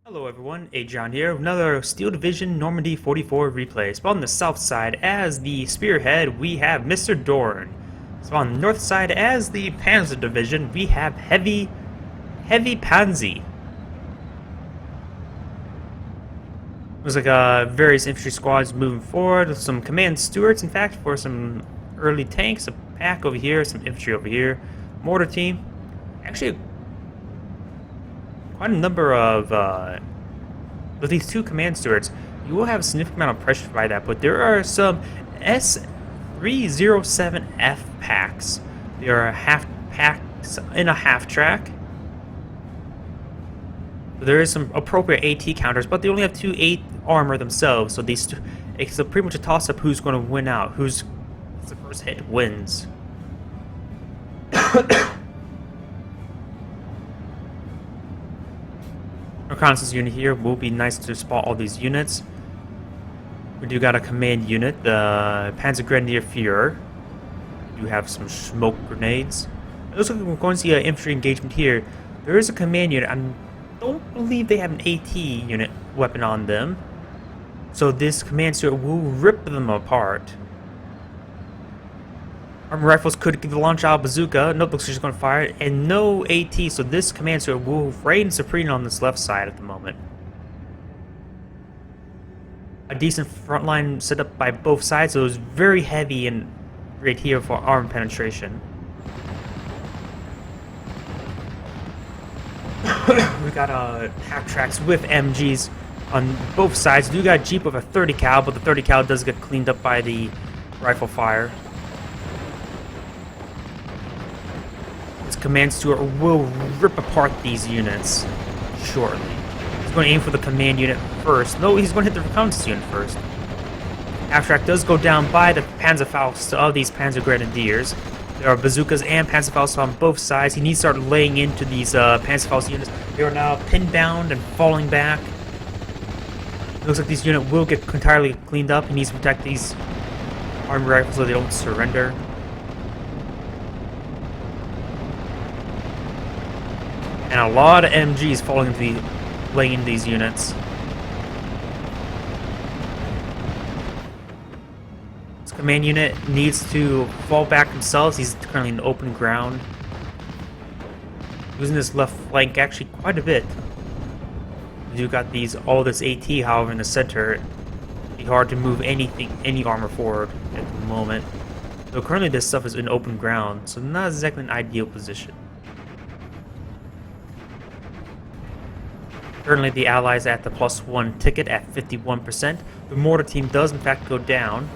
Hello everyone, Agion here with another Steel Division Normandy 44 replay. So on the south side as the Spearhead, we have Mr. Doran. So on the north side as the Panzer Division, we have Heavypanze. Looks like various infantry squads moving forward with some command stewards, in fact, for some early tanks, a pack over here, some infantry over here, mortar team. Actually, quite a number of, with these two command stewards, you will have a significant amount of pressure by that, but there are some S307F packs. They are half packs in a half track. There is some appropriate AT counters, but they only have 2 8 armor themselves, so these two, it's pretty much a toss-up who's going to win out, who's the first hit wins. Reconnaissance unit here will be nice to spot all these units. We do got a command unit, the Panzer Grenadier Führer. We do have some smoke grenades. It looks like we're going to see an infantry engagement here. There is a command unit. I don't believe they have an AT unit weapon on them. So this command unit will rip them apart. Armor rifles could give the launch out bazooka. Notebooks are just going to fire it, and no AT. So this command unit will reign supreme on this left side at the moment. A decent front line set up by both sides, so it was very heavy and right here for arm penetration. We got half tracks with MGs on both sides. We do got a Jeep with a 30 cal, but the 30 cal does get cleaned up by the rifle fire. This command steward will rip apart these units shortly. He's going to aim for the command unit first. No, he's going to hit the reconnaissance unit first. Half track does go down by the Panzerfaust of these Panzer Grenadiers. There are bazookas and Panzerfaust on both sides. He needs to start laying into these Panzerfaust units. They are now pin-bound and falling back. It looks like this unit will get entirely cleaned up. He needs to protect these army rifles so they don't surrender. And a lot of MGs falling into the, laying into these units. This command unit needs to fall back themselves. He's currently in open ground. Using this left flank actually quite a bit. You got all this AT, however, in the center. It'd be hard to move any armor forward at the moment. So currently this stuff is in open ground, so not exactly an ideal position. Currently the Allies at the +1 ticket at 51%. The mortar team does in fact go down.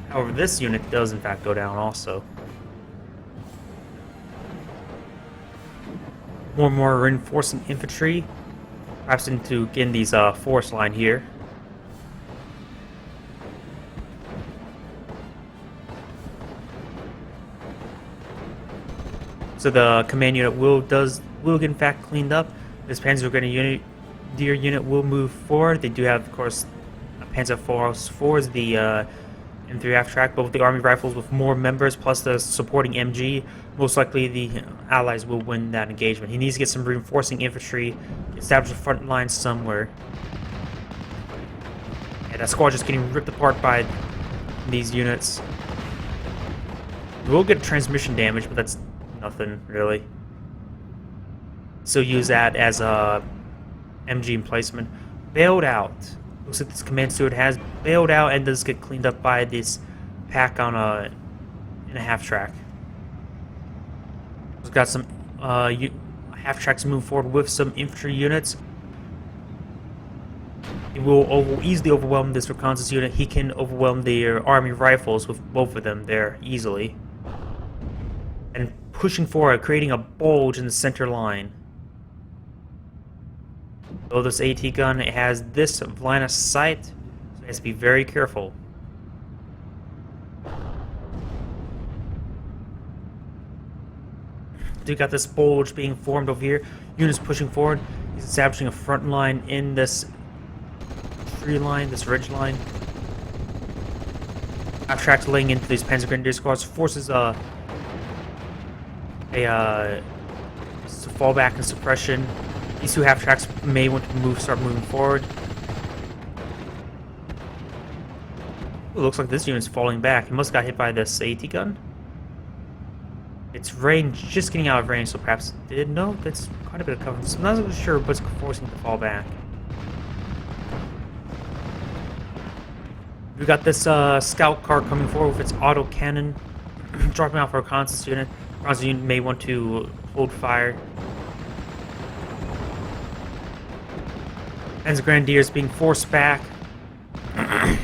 However, this unit does in fact go down also. More and more reinforcing infantry. Perhaps into getting these force line here. So the command unit will get in fact cleaned up. This Panzer Grenadier unit will move forward. They do have, of course, a Panzerfaust 4 is the M3 half track, but with the army rifles with more members plus the supporting MG, most likely the Allies will win that engagement. He needs to get some reinforcing infantry, establish a front line somewhere. Yeah, that squad just getting ripped apart by these units. We'll get transmission damage, but that's nothing really. Still use that as a MG emplacement. Bailed out. Looks like this command steward has bailed out and does get cleaned up by this pack on in a half track. We've got some half tracks move forward with some infantry units. He will easily overwhelm this reconnaissance unit. He can overwhelm their army rifles with both of them there easily. And pushing forward, creating a bulge in the center line. So this AT gun, it has this line of sight, so it has to be very careful. You got this bulge being formed over here. Units pushing forward. He's establishing a front line in this tree line, this ridge line. Half tracks laying into these Panzer Grenadier squads. Forces So fall back and suppression. These two half tracks may want to start moving forward. Ooh, looks like this unit's falling back. He must have got hit by this AT gun. Its range, just getting out of range, so perhaps it did. No, that's quite a bit of cover. So I'm not really sure what's forcing it to fall back. We got this scout car coming forward with its auto cannon, dropping out for a reconnaissance unit. Reconnaissance unit may want to hold fire. Panzer Grenadiers being forced back. There's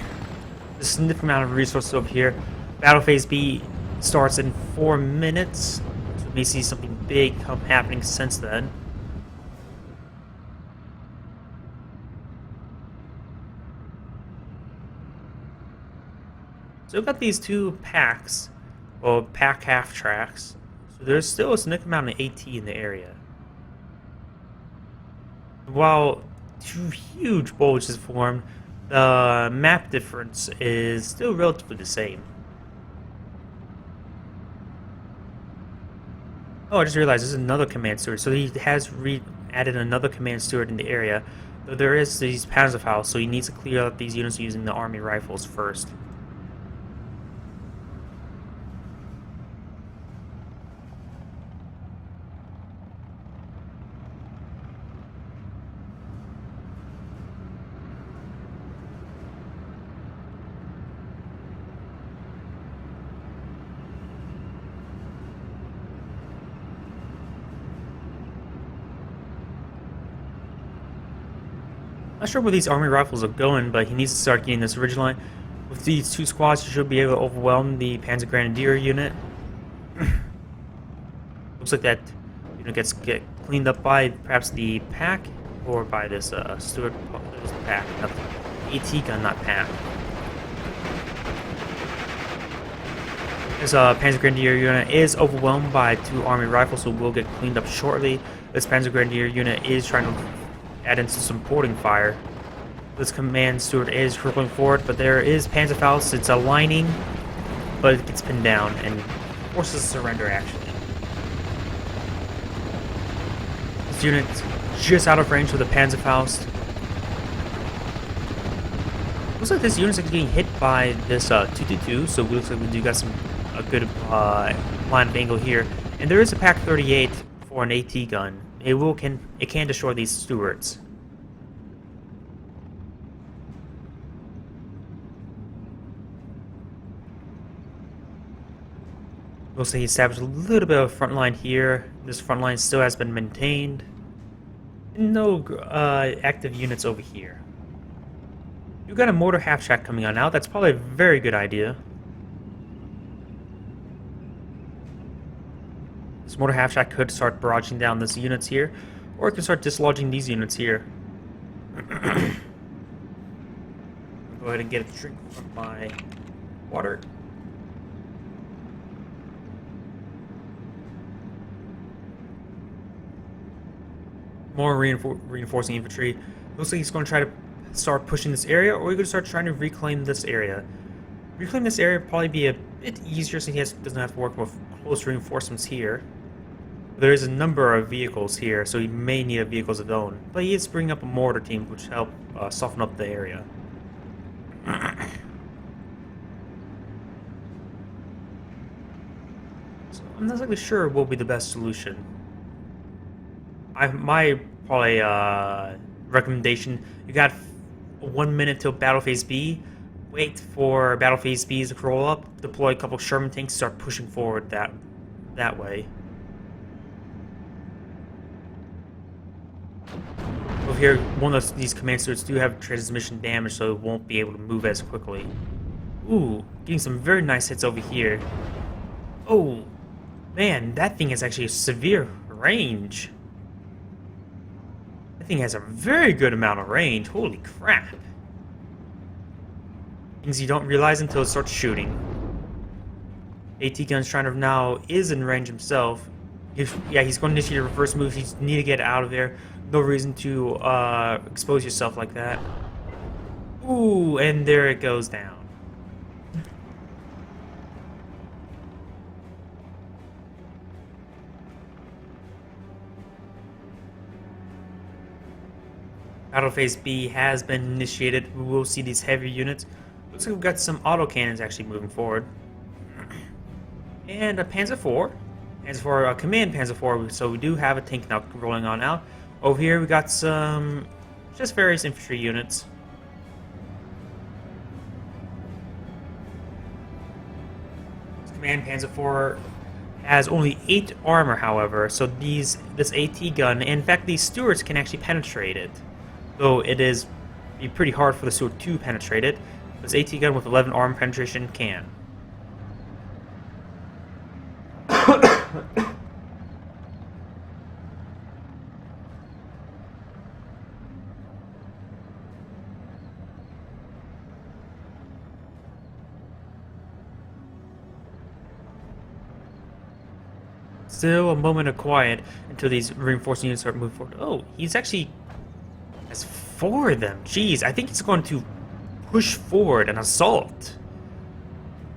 a significant amount of resources over here. Battle phase B starts in 4 minutes. So we may see something big happening since then. So we've got these two packs, or pack half tracks. So there's still a significant amount of AT in the area. While two huge bulges formed, the map difference is still relatively the same. Oh, I just realized there's another command steward. So he has added another command steward in the area. Though there is these Panzer, so he needs to clear out these units using the army rifles first. Not sure where these army rifles are going, but he needs to start getting this ridge line. With these two squads, he should be able to overwhelm the Panzer Grenadier unit. Looks like that unit gets cleaned up by perhaps the pack, or by this Stuart. It was the pack, not the AT gun, not pack. This Panzer Grenadier unit is overwhelmed by two army rifles, so will get cleaned up shortly. This Panzer Grenadier unit is trying to add in some supporting fire. This command steward is crippling forward, but there is Panzerfaust. It's aligning, but it gets pinned down and forces surrender actually. This unit's just out of range with the Panzerfaust. Looks like this unit's getting hit by this 222, so it looks like we do got a good line of angle here. And there is a Pack 38 for an AT gun. It can destroy these stewards. Looks like he established a little bit of front line here. This front line still has been maintained. No active units over here. You've got a mortar half track coming on now. That's probably a very good idea. This mortar half track could start barraging down these units here, or it can start dislodging these units here. Go ahead and get a drink from my water. More reinforcing infantry. Looks like he's going to try to start pushing this area, or he's going to start trying to reclaim this area. Reclaim this area would probably be a bit easier since he doesn't have to work with close reinforcements here. There is a number of vehicles here, so he may need a vehicles of his own. But he is bringing up a mortar team, which help soften up the area. So I'm not exactly sure what will be the best solution. My probably recommendation: you got 1 minute till battle phase B. Wait for battle phase B to roll up. Deploy a couple Sherman tanks. Start pushing forward that way. Over here, one of these command stewards do have transmission damage, so it won't be able to move as quickly. Ooh, getting some very nice hits over here. Oh, man, that thing has actually a severe range. That thing has a very good amount of range. Holy crap. Things you don't realize until it starts shooting. AT gun's trying to now is in range himself. He's going to initiate a reverse move. You need to get out of there. No reason to expose yourself like that. Ooh, and there it goes down. Battle Phase B has been initiated. We will see these heavy units. Looks like we've got some autocannons actually moving forward. And a Panzer IV. Panzer IV, Command Panzer IV, so we do have a tank now rolling on out. Over here we got some, just various infantry units. This Command Panzer IV has only 8 armor, however, so this AT gun, in fact these Stuarts can actually penetrate it. Though it is be pretty hard for the Stuart to penetrate it. This AT gun with 11 armor penetration can. Still a moment of quiet until these reinforcing units start moving forward. Oh, he's actually has 4 of them. Jeez, I think he's going to push forward and assault.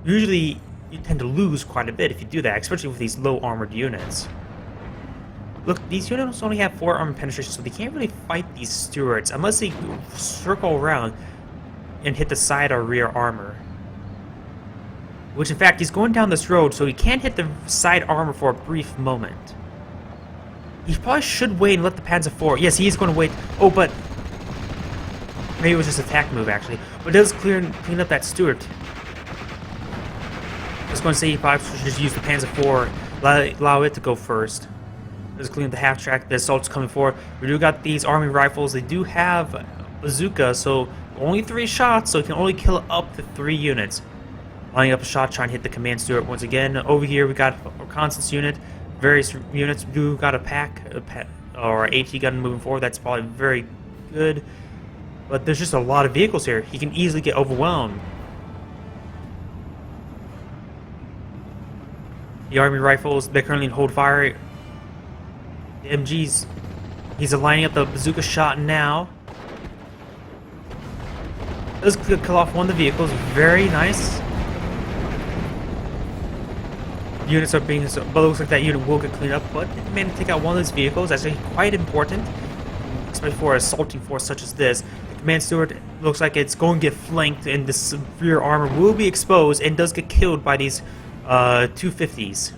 Usually, you tend to lose quite a bit if you do that, especially with these low armored units. Look, these units only have 4 armor penetration, so they can't really fight these Stuarts unless they circle around and hit the side or rear armor. Which, in fact, he's going down this road, so he can't hit the side armor for a brief moment. He probably should wait and let the Panzer IV... Yes, he is going to wait. Oh, but... maybe it was just an attack move, actually. But it does clean up that Stuart. I was going to say he probably should just use the Panzer IV, allow it to go first. Let's clean up the half-track. The assault's coming forward. We do got these army rifles. They do have bazooka, so only 3 shots, so it can only kill up to 3 units. Lining up a shot, trying to hit the command Stuart once again. Over here, we got a reconnaissance unit. Various units. We do got a pack or AT gun moving forward. That's probably very good. But there's just a lot of vehicles here. He can easily get overwhelmed. The army rifles, they currently hold fire. The MGs, he's lining up the bazooka shot now. Does kill off one of the vehicles. Very nice. Units are being, but it looks like that unit will get cleaned up, but it managed to take out one of those vehicles. That's actually quite important, especially for an assaulting force such as this. The command Stuart looks like it's going to get flanked, and the severe armor will be exposed and does get killed by these 250s.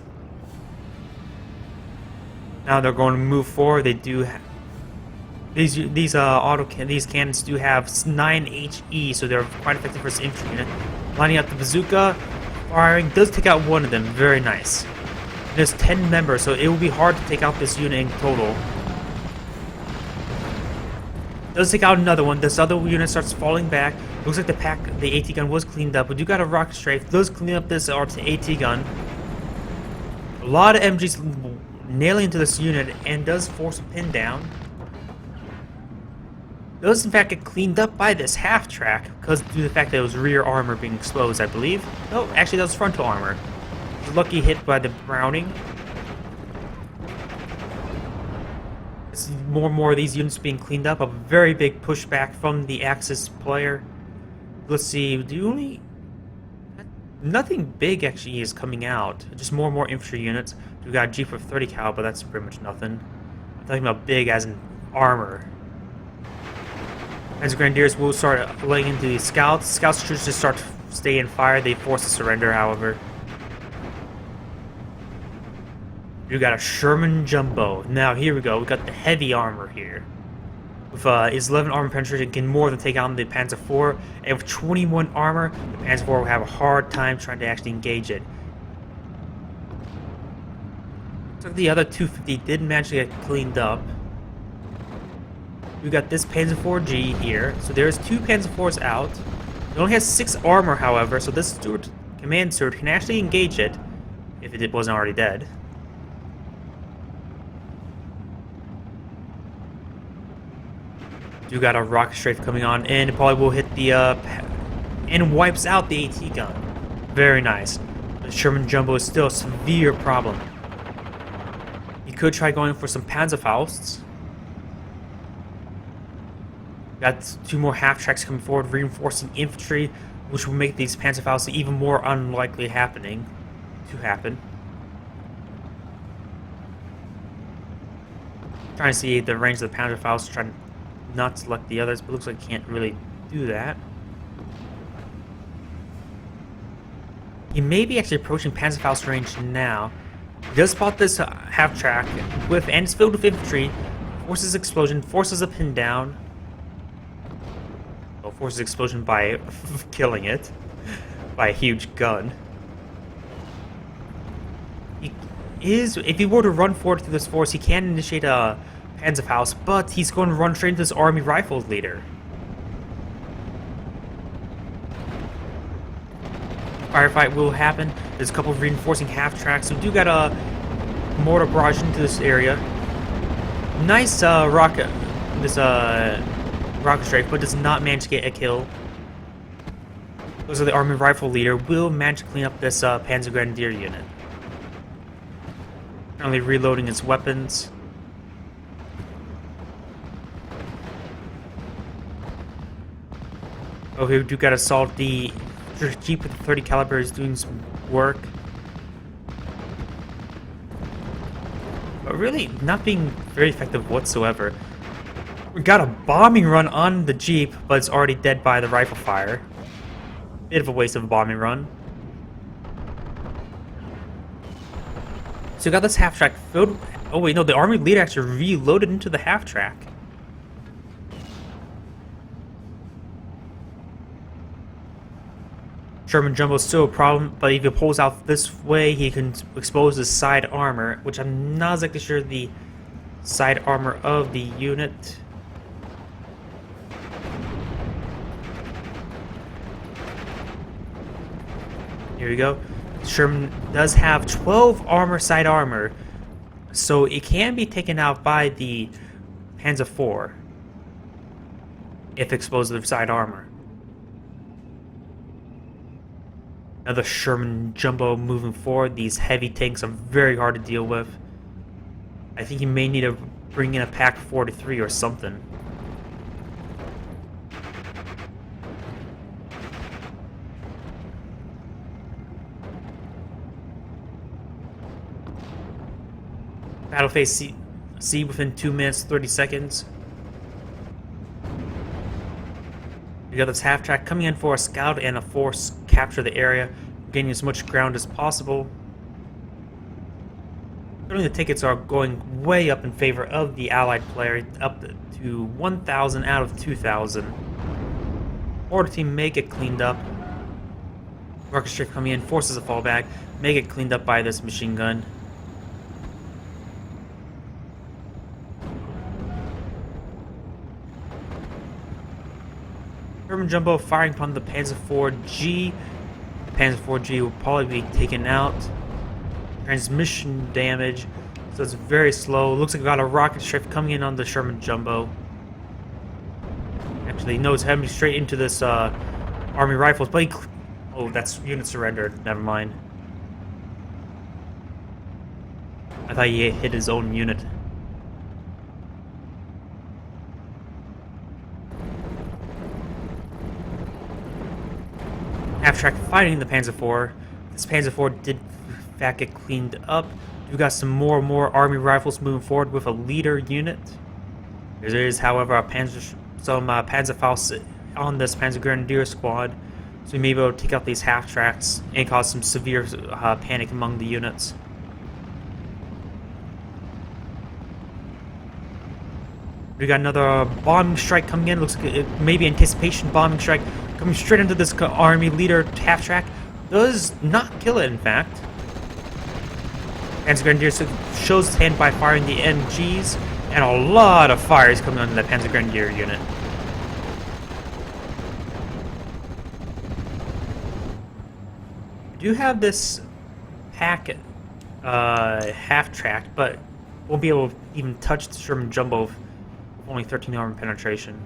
Now they're going to move forward. They do have these cannons do have 9 HE, so they're quite effective for this infantry unit. Lining up the bazooka. Firing does take out one of them. Very nice. There's 10 members, so it will be hard to take out this unit in total. Does take out another one. This other unit starts falling back. Looks like the AT gun was cleaned up. We do got a rocket strafe. Does clean up this AT gun. A lot of MGs nailing into this unit and does force a pin down. Does in fact get cleaned up by this half track because due to the fact that it was rear armor being exposed, I believe. Oh, actually that was frontal armor. Lucky hit by the Browning. It's more and more of these units being cleaned up. A very big pushback from the Axis player. Let's see, nothing big actually is coming out. Just more and more infantry units. We got a Jeep with 30 cal, but that's pretty much nothing. I'm talking about big as in armor. As Grenadiers will start laying into the scouts. Scouts should just start to stay in fire. They force a surrender, however. You got a Sherman Jumbo. Now here we go. We got the heavy armor here. With his 11 armor penetration, can more than take on the Panzer IV. And with 21 armor, the Panzer IV will have a hard time trying to actually engage it. So the other 250 did manage to get cleaned up. We got this Panzer IV-G here. So there's 2 Panzer IVs out. It only has 6 armor, however, so this command Stuart can actually engage it if it wasn't already dead. You got a rocket strafe coming on, and it probably will hit the and wipes out the AT gun. Very nice. The Sherman Jumbo is still a severe problem. You could try going for some Panzerfausts. Got 2 more half-tracks coming forward, reinforcing infantry, which will make these Panzerfausts even more unlikely to happen. Trying to see the range of the Panzerfaust, trying to not select the others, but looks like he can't really do that. He may be actually approaching Panzerfaust range now. He does spot this half-track with, and it's filled with infantry. Forces explosion, forces a pin down. Well, forces explosion by killing it by a huge gun. If he were to run forward through this force, he can initiate a Panzerfaust, but he's going to run straight into this army rifles leader. Firefight will happen. There's a couple of reinforcing half-tracks. We do got a mortar barrage into this area. Nice rocket strafe, but does not manage to get a kill. Those are the army rifle leader. Will manage to clean up this Panzer Grenadier unit. Currently reloading its weapons. Oh, we do got to solve the Jeep with the 30 caliber is doing some work. But really not being very effective whatsoever. We got a bombing run on the Jeep, but it's already dead by the rifle fire. Bit of a waste of a bombing run. So we got this half-track filled. Oh wait, no, the army leader actually reloaded into the half-track. Sherman Jumbo's still a problem, but if he pulls out this way, he can expose his side armor, which I'm not exactly sure the side armor of the unit. Here we go. Sherman does have 12 side armor, so it can be taken out by the Panzer IV if exposed to the side armor. Another Sherman Jumbo moving forward. These heavy tanks are very hard to deal with. I think you may need to bring in a Pack 43 or something. Battle phase C within 2 minutes 30 seconds. We got this half-track coming in for a scout and a force capture the area, gaining as much ground as possible. Certainly the tickets are going way up in favor of the allied player, up to 1,000 out of 2,000. Order team may get cleaned up. Rocket strafe coming in, forces a fallback, may get cleaned up by this machine gun. Sherman Jumbo firing upon the Panzer IV-G. Panzer IV-G will probably be taken out. Transmission damage, so it's very slow. Looks like we got a rocket strafe coming in on the Sherman Jumbo. Actually, no, it's heading straight into this army rifles. But oh, that's unit surrendered. Never mind. I thought he hit his own unit. Half-track fighting the Panzer IV. This Panzer IV did in fact get cleaned up. We got some more army rifles moving forward with a leader unit. There is, however, some Panzerfaust on this Panzer Grenadier squad, so we may be able to take out these half-tracks and cause some severe panic among the units. We got another bombing strike coming in. Looks like it may be anticipation bombing strike coming straight into this army leader half-track. Does not kill it, in fact. Panzer Grenadier shows his hand by firing the MGs, and a lot of fire is coming onto that Panzer Grenadier unit. We do have this pack half-tracked, but won't be able to even touch the Sherman Jumbo with only 13 armor penetration.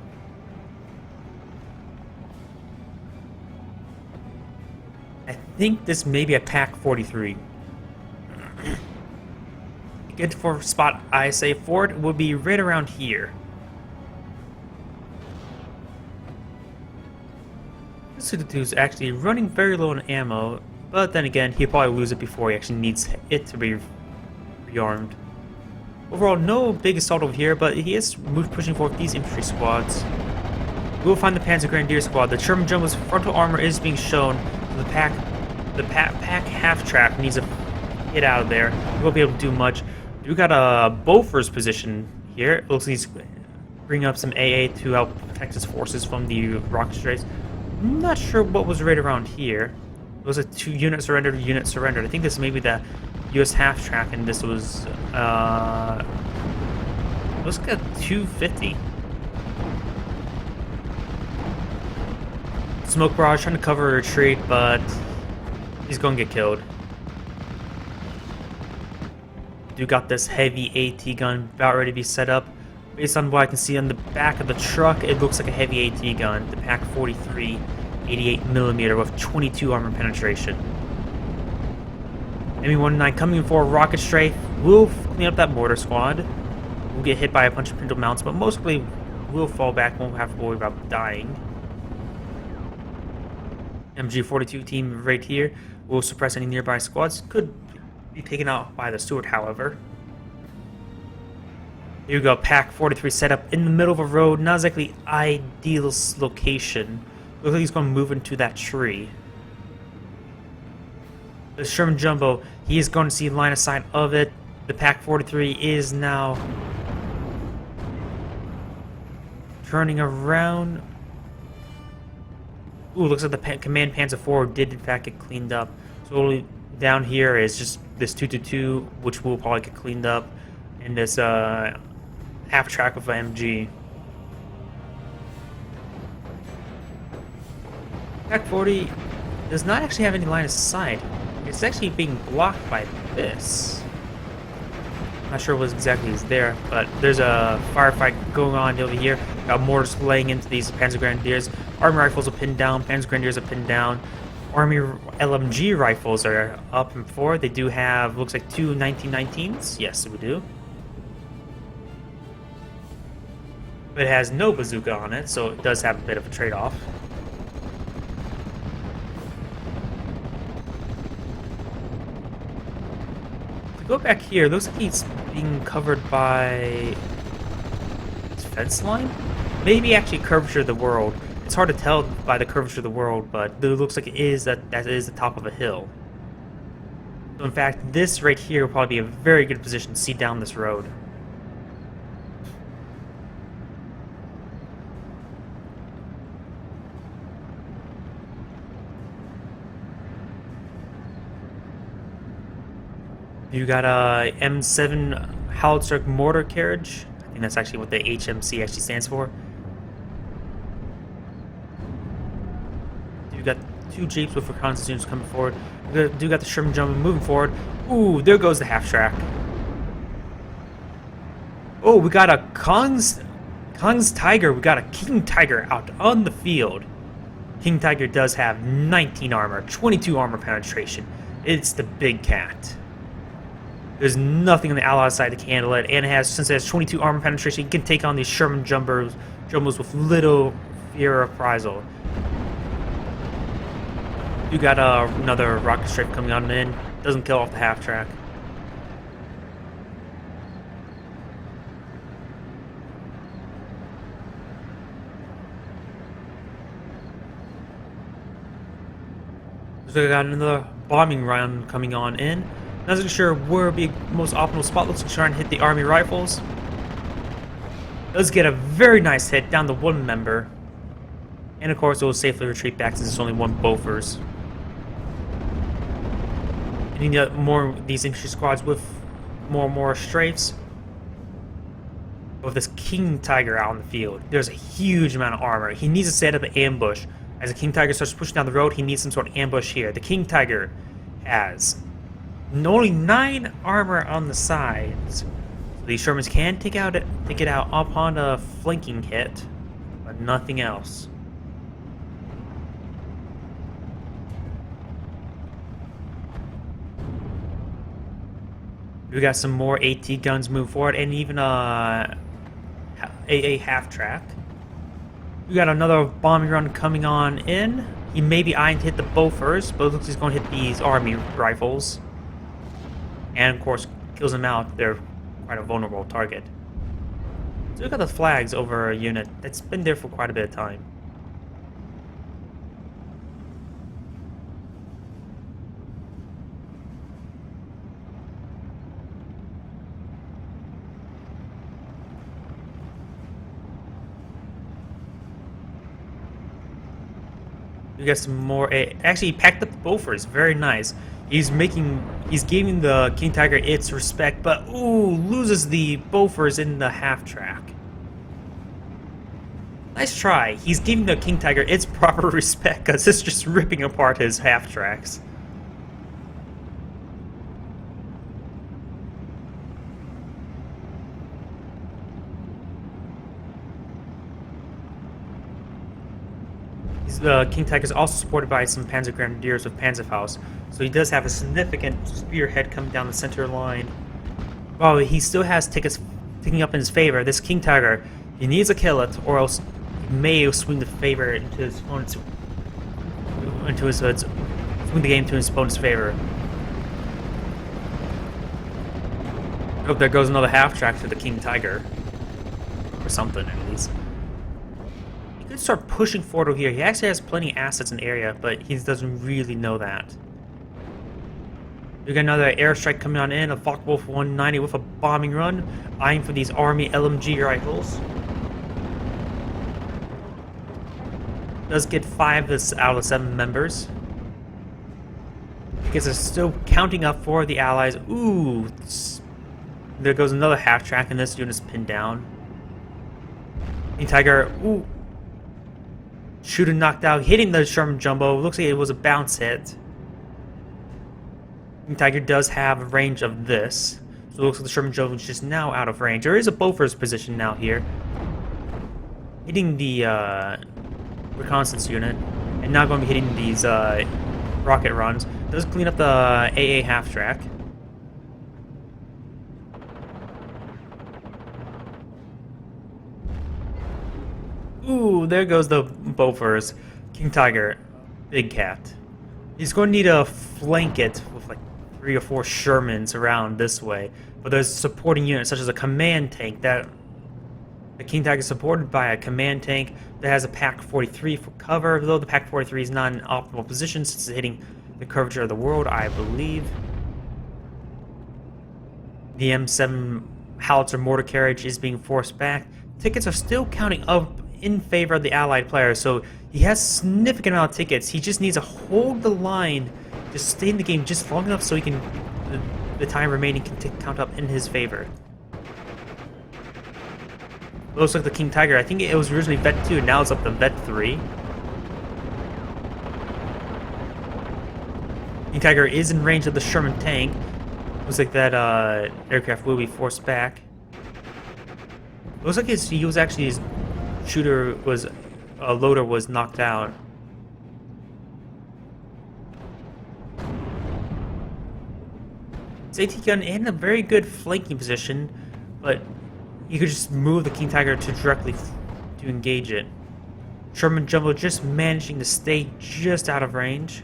I think this may be a Pack 43. Good for spot I say for it would be right around here. This Suda 2 is actually running very low on ammo, but then again, he'll probably lose it before he actually needs it to be rearmed. Overall, no big assault over here, but he is pushing forward these infantry squads. We will find the Panzer Grenadier squad. The Sherman Jumbo's frontal armor is being shown. The pack half-track needs to get out of there. We won't be able to do much. We got a Bofors position here. It looks like he's bringing up some AA to help protect his forces from the rocket strays. I'm not sure what was right around here. It was a 2 unit surrendered, unit surrendered. I think this may be the US half-track, and this was it was like a 250. Smoke barrage trying to cover a retreat, but he's going to get killed. Do got this heavy AT gun about ready to be set up. Based on what I can see on the back of the truck, it looks like a heavy AT gun. The Pack 43, 88mm with 22 armor penetration. ME-19 coming for a rocket strafe. We'll clean up that mortar squad. We'll get hit by a bunch of pintle mounts, but mostly we'll fall back. Won't have to worry about dying. MG-42 team right here will suppress any nearby squads. Could be taken out by the Stewart, however. Here we go, Pack 43 set up in the middle of a road. Not exactly ideal location. Looks like he's going to move into that tree. The Sherman Jumbo, he is going to see line of sight of it. The Pack 43 is now turning around. Ooh, looks like the Command Panzer IV did in fact get cleaned up. So down here is just this 222, which will probably get cleaned up, and this half track of MG. Pack 40 does not actually have any line of sight. It's actually being blocked by this. Not sure what exactly is there, but there's a firefight going on over here. Got mortars laying into these Panzer Grenadiers. Army rifles are pinned down. Panzer Grenadiers are pinned down. Army LMG rifles are up and forward. They do have, looks like, 2 1919s. Yes, we do. But it has no bazooka on it, so it does have a bit of a trade-off. Go back here, looks like he's being covered by his fence line? Maybe actually curvature of the world. It's hard to tell by the curvature of the world, but it looks like it is that is the top of a hill. So in fact, this right here will probably be a very good position to see down this road. You got a M7 howitzer mortar carriage. I think that's actually what the HMC actually stands for. You got 2 jeeps with reconnaissance units coming forward. You do got the Sherman Jumbo moving forward. Ooh, there goes the half track. Oh, we got a Kong's Tiger. We got a King Tiger out on the field. King Tiger does have 19 armor, 22 armor penetration. It's the big cat. There's nothing on the Allied side to handle it, and since it has 22 armor penetration, it can take on these Sherman Jumbos with little fear of reprisal. You got another rocket strafe coming on in. Doesn't kill off the half track. So we got another bombing round coming on in. Not really sure where would be the most optimal spot. Looks like trying to hit the army rifles. Does get a very nice hit down to 1 member. And of course it will safely retreat back since there's only 1 Bofors. And you need more of these infantry squads with more and more strafes. With this King Tiger out in the field, there's a huge amount of armor. He needs to set up an ambush. As the King Tiger starts pushing down the road, he needs some sort of ambush here. The King Tiger has only 9 armor on the sides. So these Shermans can take it out upon a flanking hit, but nothing else. We got some more AT guns moving forward, and even a half track. We got another bombing run coming on in. He may be eyeing to hit the Bofors, but it looks like he's going to hit these army rifles. And of course, kills them out. They're quite a vulnerable target. So we got the flags over a unit that's been there for quite a bit of time. We got some more. Actually, he packed up the Bofors. Very nice. He's giving the King Tiger its respect, but ooh, loses the Bofors in the half track. Nice try. He's giving the King Tiger its proper respect because it's just ripping apart his half tracks. The King Tiger is also supported by some Panzer Grenadiers with Panzerfaust, so he does have a significant spearhead coming down the center line. While he still has tickets ticking up in his favor, this King Tiger, he needs to kill it, or else he may swing the favor into his opponent's swing the game to his opponent's favor. Oh, there goes another half track to the King Tiger, or something at least. He could start pushing forward over here. He actually has plenty of assets in the area, but he doesn't really know that. We got another airstrike coming on in, a Focke-Wulf 190 with a bombing run, eyeing for these Army LMG rifles. Does get 5 out of 7 members. Because they're still counting up for the Allies. Ooh, there goes another half track, and this unit's pinned down. King Tiger, ooh. Shooter knocked out, hitting the Sherman Jumbo. Looks like it was a bounce hit. King Tiger does have a range of this. So it looks like the Sherman Jumbo is just now out of range. There is a Bofors position now here. Hitting the reconnaissance unit. And now going to be hitting these rocket runs. Does clean up the AA half track. Ooh, there goes the Bofors. King Tiger, big cat. He's going to need to flank it with like 3 or 4 Shermans around this way. But there's supporting units such as a command tank that the King Tiger is supported by a command tank that has a Pack 43 for cover, though the Pack 43 is not in optimal position since it's hitting the curvature of the world, I believe. The M7 howitzer mortar carriage is being forced back. Tickets are still counting up in favor of the Allied player, so he has a significant amount of tickets. He just needs to hold the line, just stay in the game just long enough so he can, the time remaining can count up in his favor. Looks like the King Tiger, I think it was originally Vet 2, now it's up to Vet 3. King Tiger is in range of the Sherman tank. Looks like that aircraft will be forced back. Looks like his shooter was loader was knocked out. His AT gun in a very good flanking position, but you could just move the King Tiger to directly to engage it. Sherman Jumbo just managing to stay just out of range.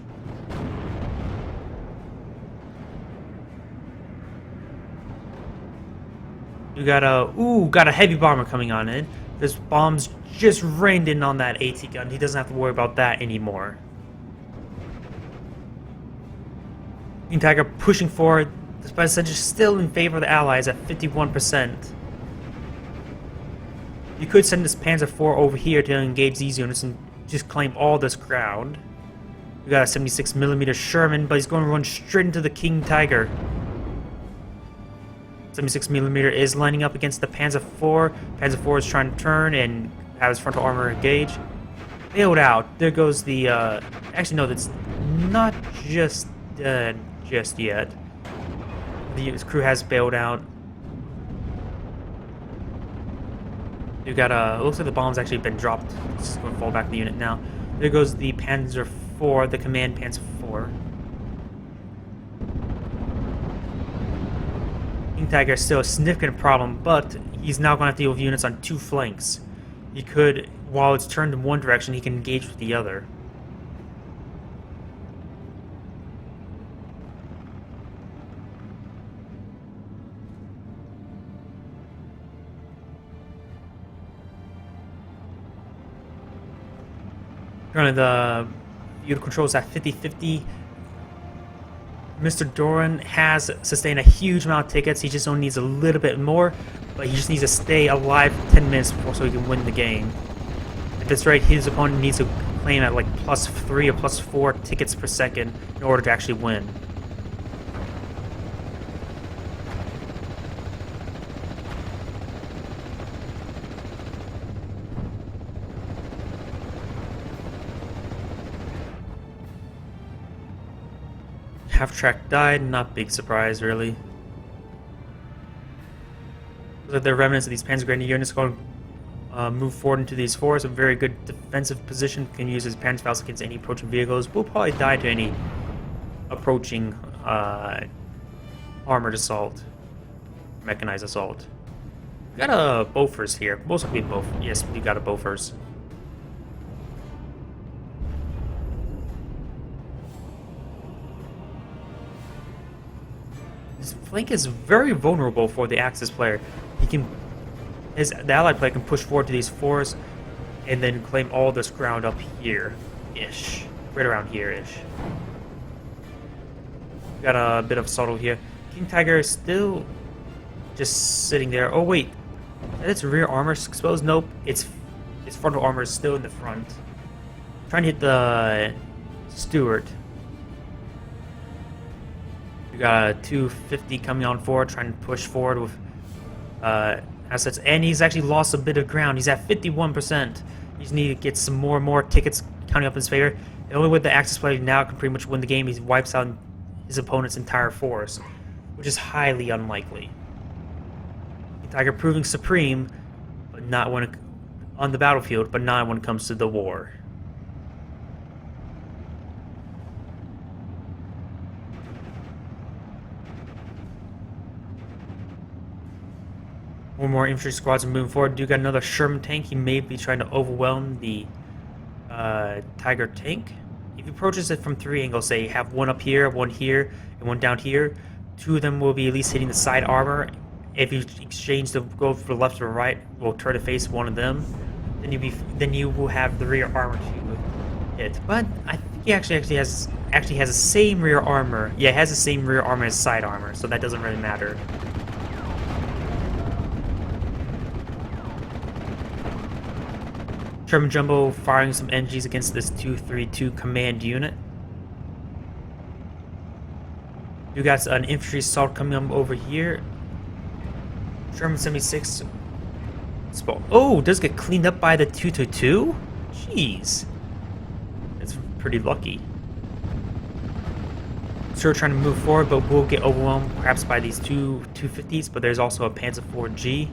You got a heavy bomber coming on in. There's bombs just rained in on that AT gun. He doesn't have to worry about that anymore. King Tiger pushing forward. Despite percentage still in favor of the Allies at 51%. You could send this Panzer IV over here to engage these units and just claim all this ground. We got a 76mm Sherman, but he's going to run straight into the King Tiger. 76mm is lining up against the Panzer IV. Panzer IV is trying to turn and have his frontal armor engage. Bailed out. There goes the, actually, no, that's not just dead just yet. His crew has bailed out. You got looks like the bomb's actually been dropped. It's just going to fall back in the unit now. There goes the Panzer IV, the command Panzer IV. King Tiger is still a significant problem, but he's now going to have to deal with units on 2 flanks. He could, while it's turned in one direction, he can engage with the other. Currently, the unit controls at 50-50. Mr. Doran has sustained a huge amount of tickets. He just only needs a little bit more, but he just needs to stay alive for 10 minutes so he can win the game. If that's right, his opponent needs to claim at like +3 or +4 tickets per second in order to actually win. Half-track died, not big surprise really. Looks like the remnants of these Panzer Grenadier units going to move forward into these forests. A very good defensive position. Can use his Panzerfaust against any approaching vehicles. Will probably die to any approaching armored assault, mechanized assault. We got a Bofors here. Most likely both. Yes, we got a Bofors. This flank is very vulnerable for the Axis player. The allied player can push forward to these forests and then claim all this ground up here-ish. Right around here-ish. Got a bit of subtle here. King Tiger is still just sitting there. Oh wait, is its rear armor exposed? Nope, its frontal armor is still in the front. Trying to hit the Stuart. We got a 250 coming on forward, trying to push forward with assets, and he's actually lost a bit of ground. He's at 51%. He just need to get some more tickets counting up in his favor. The only way the Axis player now can pretty much win the game, he wipes out his opponent's entire force, which is highly unlikely. Tiger proving supreme, but not when on the battlefield, but not when it comes to the war. One more infantry squads are moving forward. Do got another Sherman tank. He may be trying to overwhelm the Tiger tank. If he approaches it from 3 angles, say you have one up here, and one down here, 2 of them will be at least hitting the side armor. If you exchange the go for left or right, will turn to face one of them. Then you will have the rear armor to hit. But I think he actually has the same rear armor. Yeah, it has the same rear armor as side armor, so that doesn't really matter. Sherman Jumbo firing some energies against this 232 command unit. You got an infantry assault coming up over here. Sherman 76. Oh, does get cleaned up by the 222? Jeez. That's pretty lucky. So we're trying to move forward, but we'll get overwhelmed perhaps by these 250s, but there's also a Panzer IV-G.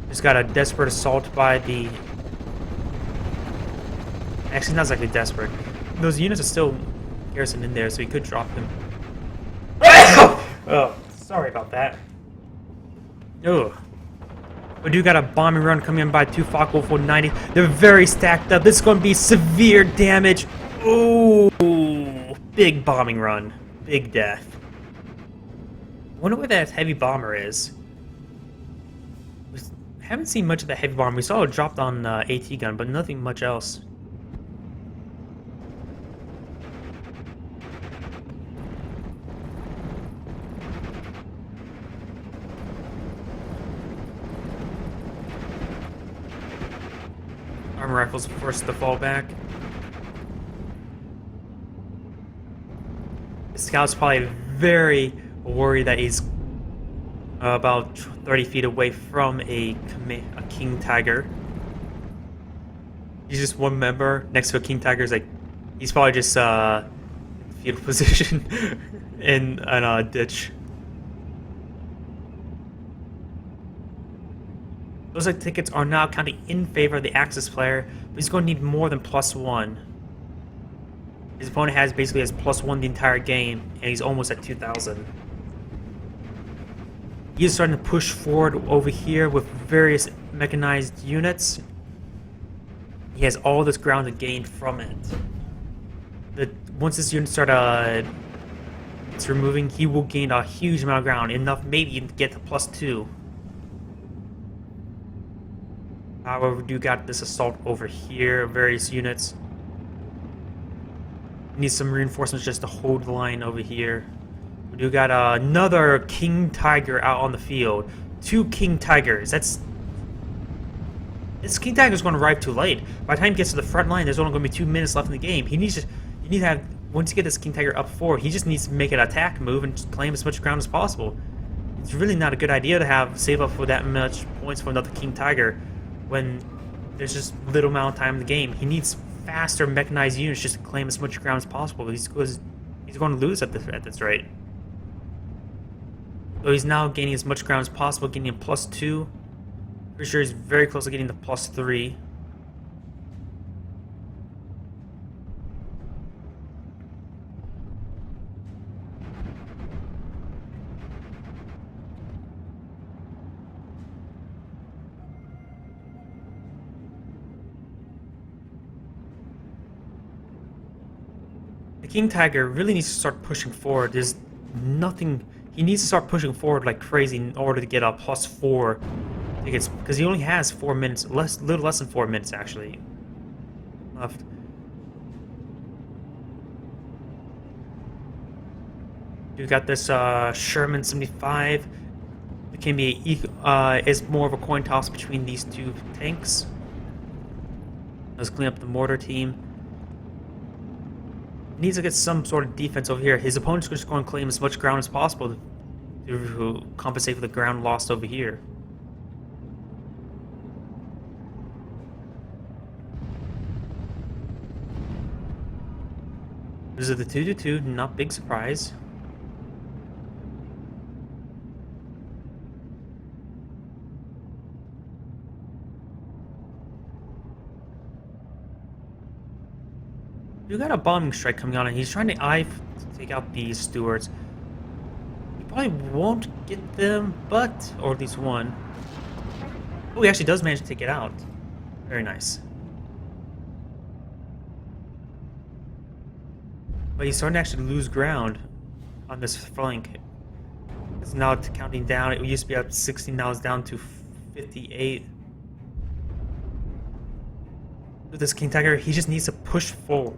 Just got a desperate assault by the... Actually, not exactly desperate. Those units are still garrisoned in there, so he could drop them. Oh, sorry about that. Ugh. We do got a bombing run coming in by 2 Focke-Wulf 190. They're very stacked up. This is going to be severe damage. Ooh, big bombing run. Big death. Wonder where that heavy bomber is. Haven't seen much of the heavy bomber. We saw it dropped on AT gun, but nothing much else. Armor rifles forced to fall back. The scout's probably very worried that he's about 30 feet away from a King Tiger. He's just one member next to a King Tiger. He's probably just in fetal position in a ditch. Those tickets are now counting in favor of the Axis player, but he's going to need more than +1. His opponent basically has +1 the entire game, and he's almost at 2,000. He's starting to push forward over here with various mechanized units. He has all this ground to gain from it. Once this unit starts removing, he will gain a huge amount of ground, enough maybe to get to +2. However, we do got this assault over here, various units. We need some reinforcements just to hold the line over here. We do got another King Tiger out on the field. 2 King Tigers. This King Tiger's going to arrive too late. By the time he gets to the front line, there's only going to be 2 minutes left in the game. You need to have, once you get this King Tiger up forward, he just needs to make an attack move and just claim as much ground as possible. It's really not a good idea to save up for that much points for another King Tiger when there's just little amount of time in the game. He needs faster mechanized units just to claim as much ground as possible. He's going to lose at this rate. So he's now gaining as much ground as possible, getting a +2. Pretty sure he's very close to getting the +3. The King Tiger really needs to start pushing forward. There's nothing. He needs to start pushing forward like crazy in order to get a +4 tickets, because he only has 4 minutes, little less than 4 minutes actually left. You got this Sherman 75. It can be is more of a coin toss between these 2 tanks. Let's clean up the mortar team. Needs to get some sort of defense over here. His opponent's just going to claim as much ground as possible to compensate for the ground lost over here. This is the 2-2, not big surprise. You got a bombing strike coming on, and he's trying to take out these stewards. He probably won't get them, but, or at least one. Oh, he actually does manage to take it out. Very nice. But he's starting to actually lose ground on this flank. It's now counting down. It used to be up to 60, now it's down to 58. With this King Tiger, he just needs to push forward.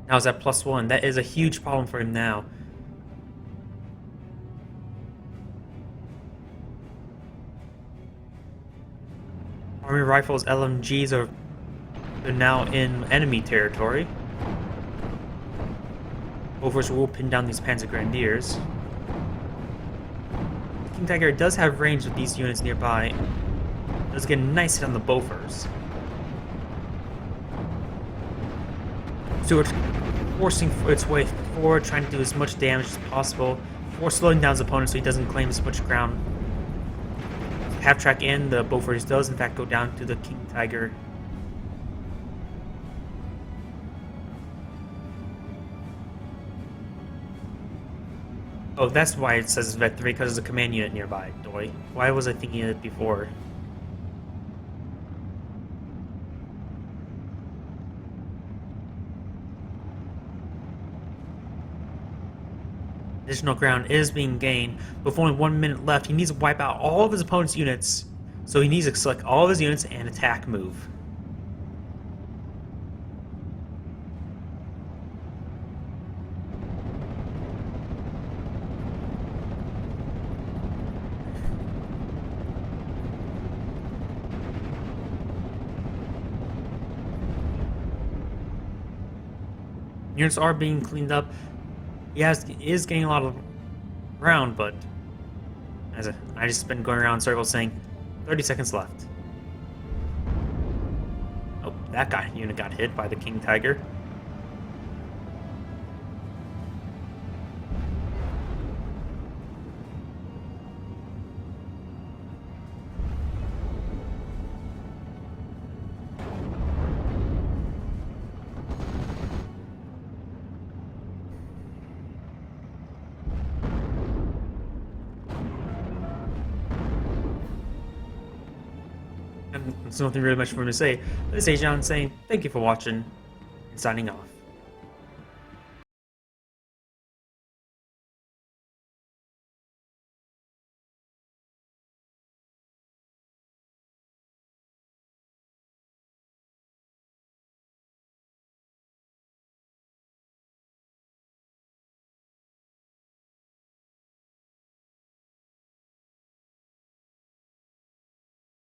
Now he's at +1. That is a huge problem for him now. Army rifles, LMGs are now in enemy territory. Overs will pin down these Panzer Grenadiers. King Tiger does have range with these units nearby. Does get a nice hit on the Bofors. Stuart forcing its way forward, trying to do as much damage as possible, before slowing down his opponent so he doesn't claim as much ground. Half track in, the Bofors does in fact go down to the King Tiger. Oh, that's why it says Vet 3, because there's a command unit nearby, Doy. Why was I thinking of it before? Additional ground is being gained, but with only 1 minute left, he needs to wipe out all of his opponent's units. So he needs to select all of his units and attack move. Units are being cleaned up. He is getting a lot of ground, but I just been going around in circles saying 30 seconds left. Oh, that unit got hit by the King Tiger. And there's nothing really much for me to say. This is Agion saying thank you for watching and signing off.